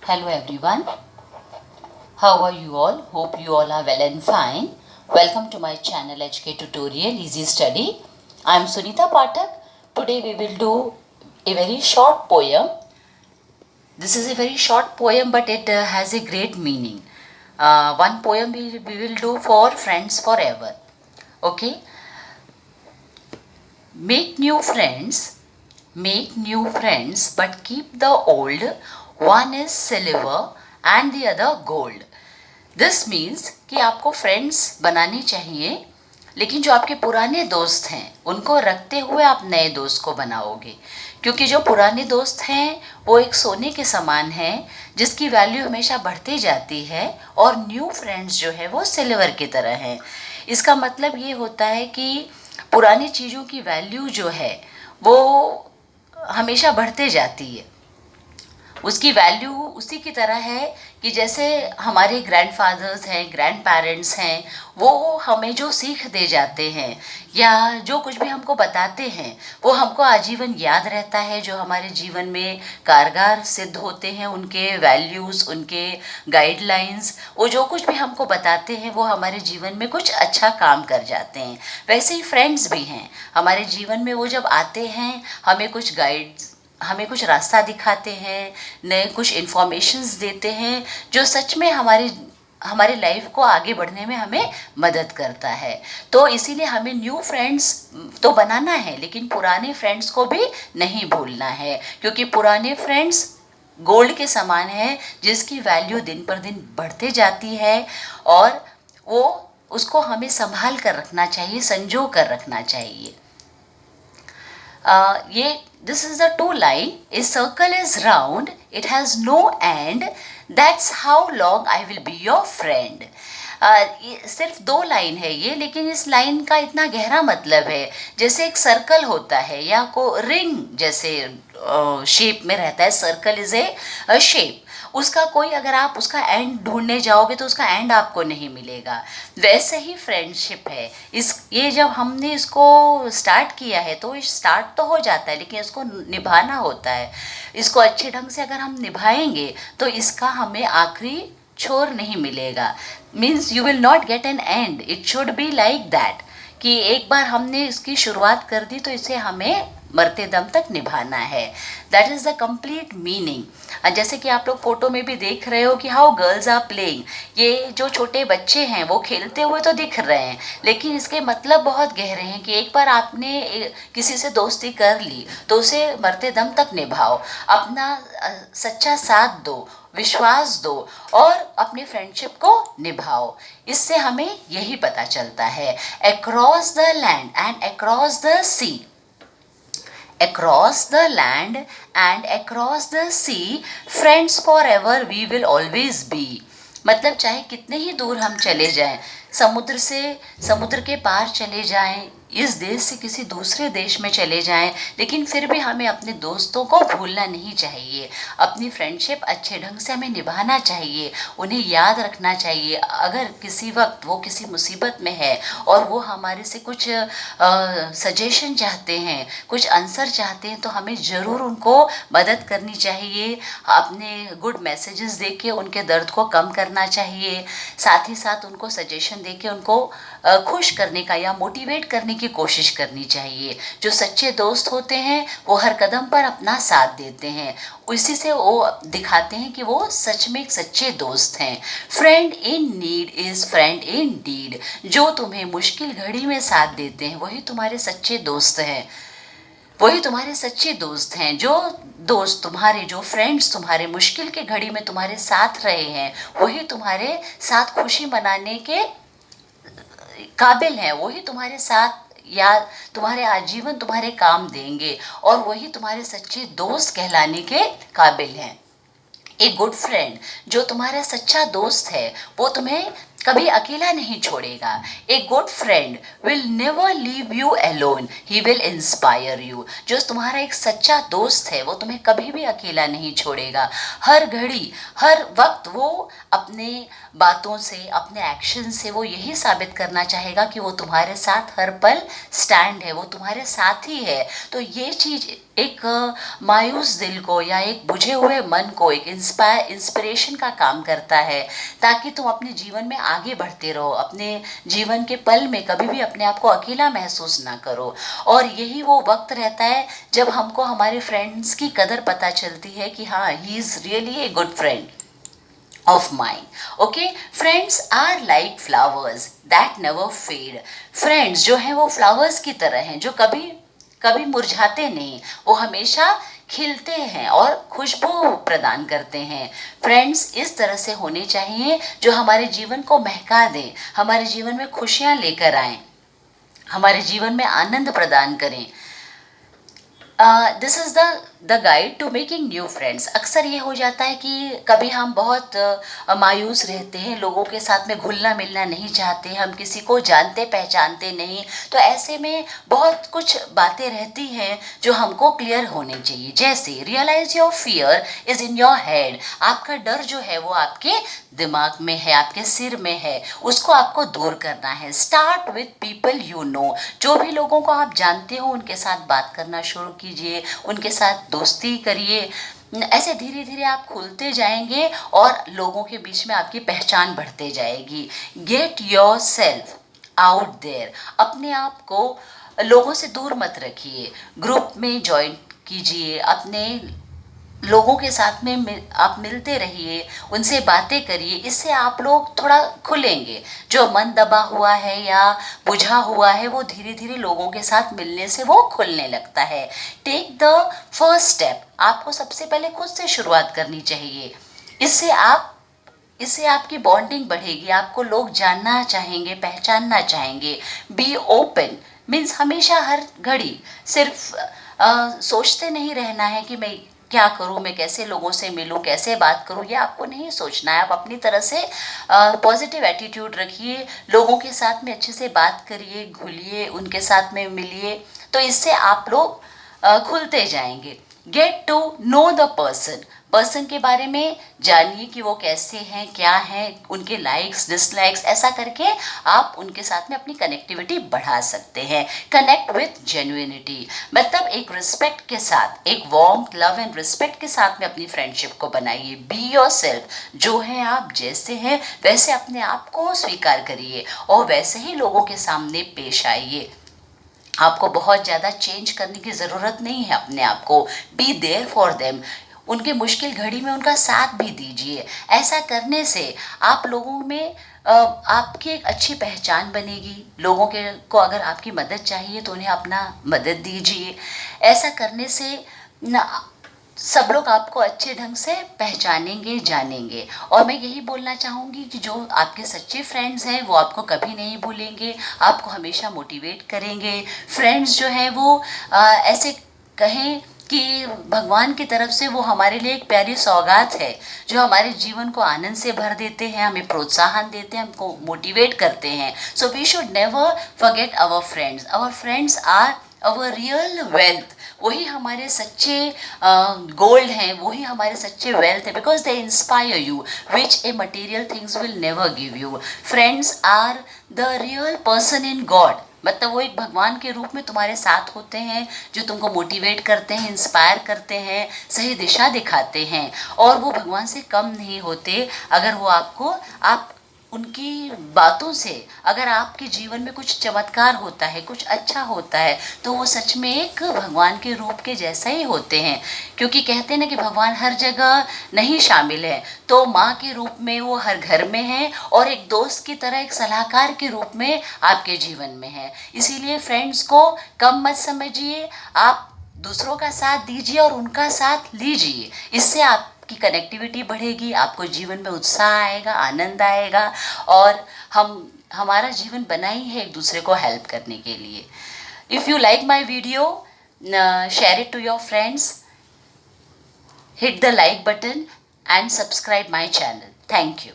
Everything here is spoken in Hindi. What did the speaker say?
Hello everyone, how are you all? Hope you all are well and fine. Welcome to my channel HK Tutorial Easy Study. I am Sunita Pathak. Today we will do a very short poem. This is a very short poem but it has a great meaning. One poem we will do for friends forever. Okay? Make new friends, but keep the old. One is silver and the other gold. This means कि आपको फ्रेंड्स बनाने चाहिए, लेकिन जो आपके पुराने दोस्त हैं उनको रखते हुए आप नए दोस्त को बनाओगे, क्योंकि जो पुराने दोस्त हैं वो एक सोने के समान हैं जिसकी वैल्यू हमेशा बढ़ती जाती है, और न्यू फ्रेंड्स जो है वो सिल्वर की तरह हैं. इसका मतलब ये होता है कि पुरानी चीज़ों की वैल्यू जो है वो हमेशा बढ़ते जाती है. उसकी वैल्यू उसी की तरह है कि जैसे हमारे ग्रैंडफादर्स हैं, ग्रैंड पेरेंट्स हैं, वो हमें जो सीख दे जाते हैं या जो कुछ भी हमको बताते हैं वो हमको आजीवन याद रहता है. जो हमारे जीवन में कारगर सिद्ध होते हैं, उनके वैल्यूज़, उनके गाइडलाइंस, वो जो कुछ भी हमको बताते हैं वो हमारे जीवन में कुछ अच्छा काम कर जाते हैं. वैसे ही फ्रेंड्स भी हैं हमारे जीवन में. वो जब आते हैं हमें कुछ रास्ता दिखाते हैं, नए कुछ इन्फॉर्मेशंस देते हैं जो सच में हमारे लाइफ को आगे बढ़ने में हमें मदद करता है. तो इसीलिए हमें न्यू फ्रेंड्स तो बनाना है, लेकिन पुराने फ्रेंड्स को भी नहीं भूलना है, क्योंकि पुराने फ्रेंड्स गोल्ड के समान है जिसकी वैल्यू दिन पर दिन बढ़ते जाती है, और वो उसको हमें संभाल कर रखना चाहिए, संजो कर रखना चाहिए. This is the two line. A circle is round, it has no end. That's how long I will be your friend. सिर्फ दो लाइन है ये, लेकिन इस लाइन का इतना गहरा मतलब है. जैसे एक सर्कल होता है या को रिंग जैसे शेप में रहता है. Circle is A shape. उसका कोई, अगर आप उसका एंड ढूंढने जाओगे तो उसका एंड आपको नहीं मिलेगा. वैसे ही फ्रेंडशिप है. ये जब हमने इसको स्टार्ट किया है तो स्टार्ट तो हो जाता है, लेकिन इसको निभाना होता है. इसको अच्छे ढंग से अगर हम निभाएंगे तो इसका हमें आखिरी छोर नहीं मिलेगा. Means you will not get an and. It should be like that कि एक बार हमने इसकी शुरुआत कर दी तो इसे हमें मरते दम तक निभाना है. That is the complete meaning. जैसे कि आप लोग फोटो में भी देख रहे हो कि हाउ गर्ल्स आर प्लेइंग. ये जो छोटे बच्चे हैं वो खेलते हुए तो दिख रहे हैं, लेकिन इसके मतलब बहुत गहरे हैं कि एक बार आपने किसी से दोस्ती कर ली तो उसे मरते दम तक निभाओ. अपना सच्चा साथ दो, विश्वास दो और अपनी फ्रेंडशिप को निभाओ. इससे हमें यही पता चलता है. Across the land and across the sea. Across the land and across the sea, friends forever we will always be. मतलब चाहे कितने ही दूर हम चले जाएं, समुद्र के पार चले जाएं, इस देश से किसी दूसरे देश में चले जाएं, लेकिन फिर भी हमें अपने दोस्तों को भूलना नहीं चाहिए. अपनी फ्रेंडशिप अच्छे ढंग से हमें निभाना चाहिए, उन्हें याद रखना चाहिए. अगर किसी वक्त वो किसी मुसीबत में है और वो हमारे से कुछ सजेशन चाहते हैं, कुछ आंसर चाहते हैं, तो हमें ज़रूर उनको मदद करनी चाहिए. अपने गुड मैसेजेस दे के उनके दर्द को कम करना चाहिए. साथ ही साथ उनको सजेशन दे के उनको खुश करने का या मोटिवेट करने की कोशिश करनी चाहिए. जो सच्चे दोस्त होते हैं वो हर कदम पर अपना साथ देते हैं. उसी से वो दिखाते हैं कि वो सच में एक सच्चे दोस्त हैं. Friend in need is friend in deed. जो तुम्हें मुश्किल घड़ी में साथ देते हैं वही तुम्हारे सच्चे दोस्त हैं. वही तुम्हारे सच्चे दोस्त हैं. जो फ्रेंड्स तुम्हारे मुश्किल के घड़ी में तुम्हारे साथ रहे हैं वही तुम्हारे साथ खुशी मनाने के काबिल हैं. वही तुम्हारे साथ या तुम्हारे आजीवन तुम्हारे काम देंगे, और वही तुम्हारे सच्चे दोस्त कहलाने के काबिल हैं. एक गुड फ्रेंड जो तुम्हारा सच्चा दोस्त है वो तुम्हें कभी अकेला नहीं छोड़ेगा। A good friend will never leave you alone, he will inspire you. जो तुम्हारा एक सच्चा दोस्त है वो तुम्हें कभी भी अकेला नहीं छोड़ेगा। हर घड़ी हर वक्त वो अपने बातों से, अपने एक्शन से वो यही साबित करना चाहेगा कि वो तुम्हारे साथ हर पल स्टैंड है, वो तुम्हारे साथ ही है। तो ये चीज़ एक मायूस दिल को या एक बुझे हुए मन को एक इंस्पिरेशन का काम करता है, ताकि तुम अपने जीवन में आगे बढ़ते रहो, अपने जीवन के पल में कभी भी अपने आप को अकेला महसूस ना करो। और यही वो वक्त रहता है जब हमको हमारे फ्रेंड्स की कदर पता चलती है कि हाँ, he is really a good friend of mine. Okay, friends are like flowers that never fade. Friends जो हैं वो flowers की तरह हैं, जो कभी कभी मुरझाते नहीं, वो हमेशा खिलते हैं और खुशबू प्रदान करते हैं। फ्रेंड्स इस तरह से होने चाहिए जो हमारे जीवन को महका दें, हमारे जीवन में खुशियाँ लेकर आएं, हमारे जीवन में आनंद प्रदान करें। This is the guide to making new friends. अक्सर ये हो जाता है कि कभी हम बहुत मायूस रहते हैं, लोगों के साथ में घुलना मिलना नहीं चाहते, हम किसी को जानते पहचानते नहीं, तो ऐसे में बहुत कुछ बातें रहती हैं जो हमको क्लियर होनी चाहिए। जैसे realize your fear is in your head. आपका डर जो है वो आपके दिमाग में है, आपके सिर में है, उसको आपको दूर करना है। Start with people you know. जो भी लोगों को आप जानते हो उनके साथ बात करना शुरू कीजिए, उनके साथ दोस्ती करिए। ऐसे धीरे धीरे आप खुलते जाएंगे और लोगों के बीच में आपकी पहचान बढ़ते जाएगी। Get yourself out there. अपने आप को लोगों से दूर मत रखिए, ग्रुप में ज्वाइन कीजिए, अपने लोगों के साथ में आप मिलते रहिए, उनसे बातें करिए। इससे आप लोग थोड़ा खुलेंगे। जो मन दबा हुआ है या बुझा हुआ है वो धीरे धीरे लोगों के साथ मिलने से वो खुलने लगता है। Take the first step. आपको सबसे पहले खुद से शुरुआत करनी चाहिए। इससे आपकी बॉन्डिंग बढ़ेगी, आपको लोग जानना चाहेंगे, पहचानना चाहेंगे। बी ओपन मीन्स हमेशा हर घड़ी सिर्फ सोचते नहीं रहना है कि मैं क्या करूँ, मैं कैसे लोगों से मिलूँ, कैसे बात करूँ, ये आपको नहीं सोचना है। आप अपनी तरह से पॉजिटिव एटीट्यूड रखिए, लोगों के साथ में अच्छे से बात करिए, घुलिए, उनके साथ में मिलिए, तो इससे आप लोग खुलते जाएंगे। Get to know the person के बारे में जानिए कि वो कैसे हैं, क्या हैं, उनके लाइक्स डिसलाइक्स, ऐसा करके आप उनके साथ में अपनी कनेक्टिविटी बढ़ा सकते हैं। कनेक्ट विथ जेन्युइनिटी मतलब एक रिस्पेक्ट के साथ, एक वार्म लव एंड रिस्पेक्ट के साथ में अपनी फ्रेंडशिप को बनाइए। Be your self. जो हैं आप, जैसे हैं वैसे अपने आप को स्वीकार करिए और वैसे ही लोगों के सामने पेश आइए। आपको बहुत ज़्यादा चेंज करने की ज़रूरत नहीं है अपने आप को। Be there for them. उनके मुश्किल घड़ी में उनका साथ भी दीजिए। ऐसा करने से आप लोगों में आपकी एक अच्छी पहचान बनेगी। लोगों के को अगर आपकी मदद चाहिए तो उन्हें अपना मदद दीजिए। ऐसा करने से ना सब लोग आपको अच्छे ढंग से पहचानेंगे, जानेंगे। और मैं यही बोलना चाहूँगी कि जो आपके सच्चे फ्रेंड्स हैं वो आपको कभी नहीं भूलेंगे, आपको हमेशा मोटिवेट करेंगे। फ्रेंड्स जो हैं वो ऐसे कहें कि भगवान की तरफ से वो हमारे लिए एक प्यारी सौगात है, जो हमारे जीवन को आनंद से भर देते हैं, हमें प्रोत्साहन देते हैं, हमको मोटिवेट करते हैं। So we should never forget our friends. Our friends are our real wealth. वही हमारे सच्चे गोल्ड हैं, वही हमारे सच्चे वेल्थ है, because they inspire you which a material things will never give you. Friends are the real person in God. मतलब वो एक भगवान के रूप में तुम्हारे साथ होते हैं, जो तुमको मोटिवेट करते हैं, इंस्पायर करते हैं, सही दिशा दिखाते हैं। और वो भगवान से कम नहीं होते। अगर वो आप उनकी बातों से अगर आपके जीवन में कुछ चमत्कार होता है, कुछ अच्छा होता है, तो वो सच में एक भगवान के रूप के जैसा ही होते हैं। क्योंकि कहते हैं ना कि भगवान हर जगह नहीं शामिल है, तो माँ के रूप में वो हर घर में है और एक दोस्त की तरह, एक सलाहकार के रूप में आपके जीवन में है। इसीलिए फ्रेंड्स को कम मत समझिए, आप दूसरों का साथ दीजिए और उनका साथ लीजिए। इससे आप की कनेक्टिविटी बढ़ेगी, आपको जीवन में उत्साह आएगा, आनंद आएगा। और हमारा जीवन बना ही है एक दूसरे को हेल्प करने के लिए। If you like my video, share it to your friends, hit the like button and subscribe my channel. Thank you.